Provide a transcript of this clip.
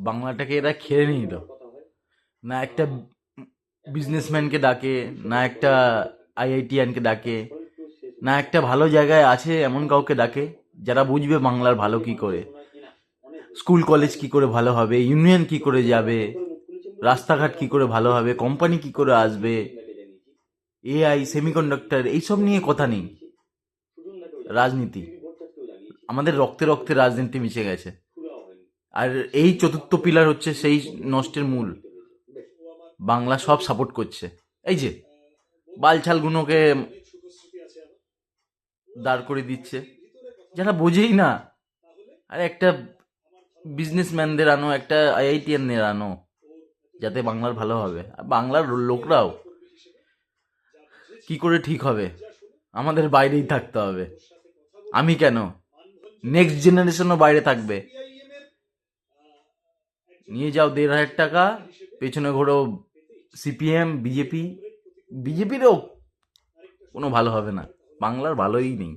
বাংলাটাকে এরা খেয়ে নিল। না একটা বিজনেসম্যানকে ডাকে, না একটা আইআইটিয়ানকে ডাকে, না একটা ভালো জায়গায় আছে এমন কাউকে ডাকে যারা বুঝবে বাংলার ভালো কি করে, স্কুল কলেজ কি করে ভালো হবে, ইউনিয়ন কি করে যাবে, রাস্তাঘাট কি করে ভালো হবে, কোম্পানি কি করে আসবে, এআই, সেমিকন্ডাক্টর, এইসব নিয়ে কথা নেই। রাজনীতি, আমাদের রক্তে রক্তে রাজনীতি মিশে গেছে। আর এই চতুর্থ পিলার হচ্ছে সেই নষ্টের মূল। বাংলা সব সাপোর্ট করছে, এই যে বালছালগুলোকে দাঁড় করে দিচ্ছে, যারা বোঝেই না। আর একটা বিজনেসম্যানদের আনো, একটা আইআইটিয়ানদের আনো, যাতে বাংলার ভালো হবে। আর বাংলার লোকরাও কি করে ঠিক হবে, আমাদের বাইরেই থাকতে হবে। আমি কেন, নেক্সট জেনারেশনও বাইরে থাকবে। নিয়ে যাও 1,500 টাকা, পেছনে ঘোরো সিপিএম, বিজেপি। বিজেপিরও কোনো ভালো হবে না, বাংলার ভালোই নেই।